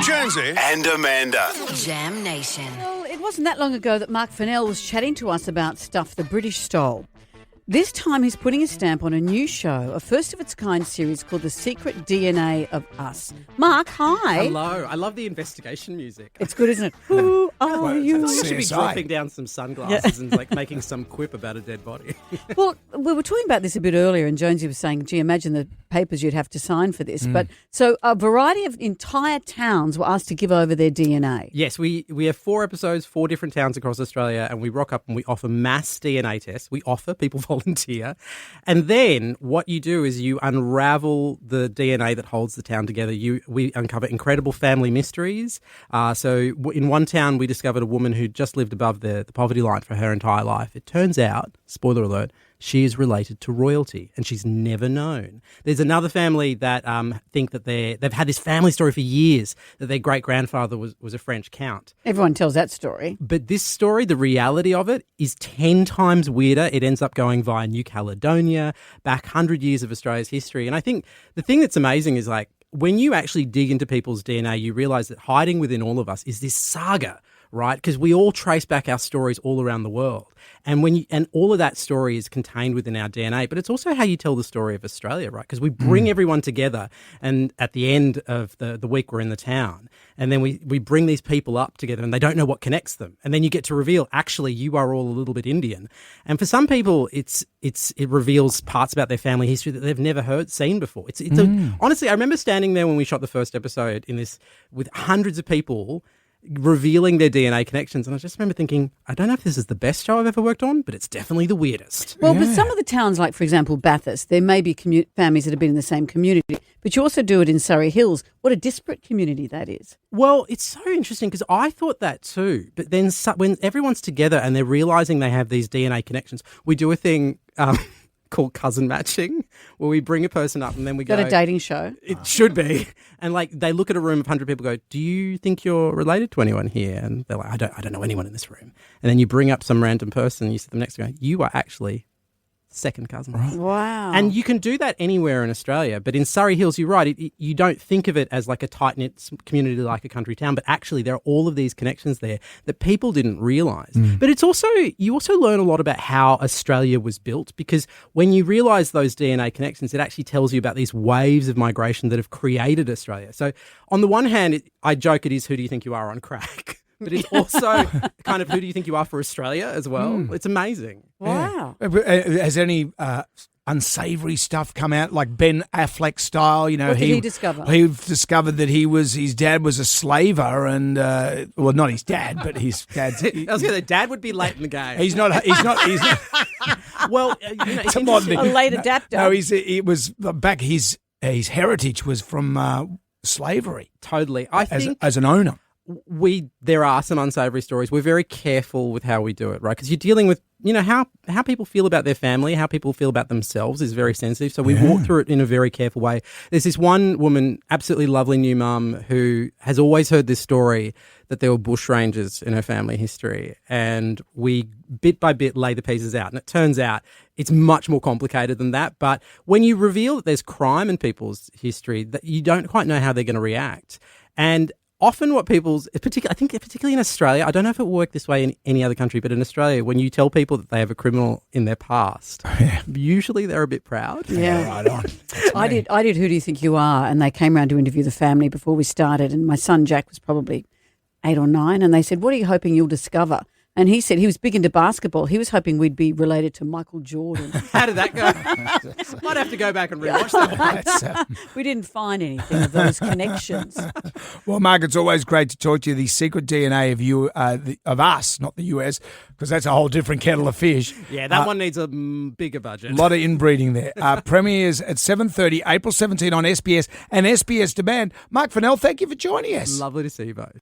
Jonesy and Amanda. Jam Nation. Well, it wasn't that long ago that Marc Fennell was chatting to us about stuff the British stole. This time he's putting a stamp on a new show, a first-of-its-kind series called The Secret DNA of Us. Mark, hi. Hello. I love the investigation music. It's good, isn't it? Who are you? I should be dropping down some sunglasses and making some quip about a dead body. Well, we were talking about this a bit earlier, and Jonesy was saying, gee, imagine the papers you'd have to sign for this. But so a variety of entire towns were asked to give over their DNA. Yes, we have 4 episodes, 4 different towns across Australia, and we rock up and we offer mass DNA tests. We offer, people volunteer. And then what you do is you unravel the DNA that holds the town together. We uncover incredible family mysteries. So in one town, we discovered a woman who just lived above the poverty line for her entire life. It turns out, spoiler alert, she is related to royalty, and she's never known. There's another family that think that they've had this family story for years, that their great-grandfather was a French count. Everyone tells that story. But this story, the reality of it, is 10 times weirder. It ends up going via New Caledonia, back 100 years of Australia's history. And I think the thing that's amazing is, like, when you actually dig into people's DNA, you realise that hiding within all of us is this saga, right? Because we all trace back our stories all around the world. And all of that story is contained within our DNA, but it's also how you tell the story of Australia, right? Because we bring everyone together, and at the end of the week we're in the town, and then we bring these people up together, and they don't know what connects them. And then you get to reveal, actually, you are all a little bit Indian. And for some people, it reveals parts about their family history that they've never seen before. Honestly, I remember standing there when we shot the first episode in this with hundreds of people revealing their DNA connections. And I just remember thinking, I don't know if this is the best show I've ever worked on, but it's definitely the weirdest. Well, but some of the towns, like, for example, Bathurst, there may be families that have been in the same community, but you also do it in Surrey Hills. What a disparate community that is. Well, it's so interesting because I thought that too. But then when everyone's together and they're realising they have these DNA connections, we do a thing called cousin matching, where we bring a person up and then we go... Is that a dating show? It should be. And like they look at a room of 100 people, go, do you think you're related to anyone here? And they're like, I don't know anyone in this room. And then you bring up some random person, you sit them next to you, you are actually second cousins. Right. Wow. And you can do that anywhere in Australia. But in Surrey Hills, you're right, you don't think of it as like a tight-knit community like a country town, but actually there are all of these connections there that people didn't realise. But you also learn a lot about how Australia was built, because when you realise those DNA connections, it actually tells you about these waves of migration that have created Australia. So on the one hand, I joke it is who do you think you are on crack? But it's also kind of who do you think you are for Australia as well? It's amazing. Wow. Has any unsavoury stuff come out, like Ben Affleck style? You know, What did he discover? He discovered that his dad was a slaver, and well, not his dad, but his dad's. I was going to say, Dad would be late in the game. He's not. Well, It's a modern. A late adapter. No, it was back. His heritage was from slavery. Totally. I think as an owner. There are some unsavory stories. We're very careful with how we do it, right? Because you're dealing with, how people feel about their family, how people feel about themselves is very sensitive. So we walk through it in a very careful way. There's this one woman, absolutely lovely new mum, who has always heard this story that there were bushrangers in her family history. And we, bit by bit, lay the pieces out. And it turns out it's much more complicated than that. But when you reveal that there's crime in people's history, that you don't quite know how they're going to react. And often what particularly in Australia, I don't know if it will work this way in any other country, but in Australia, when you tell people that they have a criminal in their past, usually they're a bit proud. Yeah. Right on. I did Who Do You Think You Are? And they came around to interview the family before we started, and my son Jack was probably 8 or 9, and they said, what are you hoping you'll discover? And he said he was big into basketball. He was hoping we'd be related to Michael Jordan. How did that go? Might have to go back and rewatch that one. We didn't find anything of those connections. Well, Mark, it's always great to talk to you. The secret DNA of you, of us, not the US, because that's a whole different kettle of fish. Yeah, that one needs a bigger budget. A lot of inbreeding there. Premieres at 7:30, April 17 on SBS and SBS Demand. Marc Fennell, thank you for joining us. Lovely to see you both.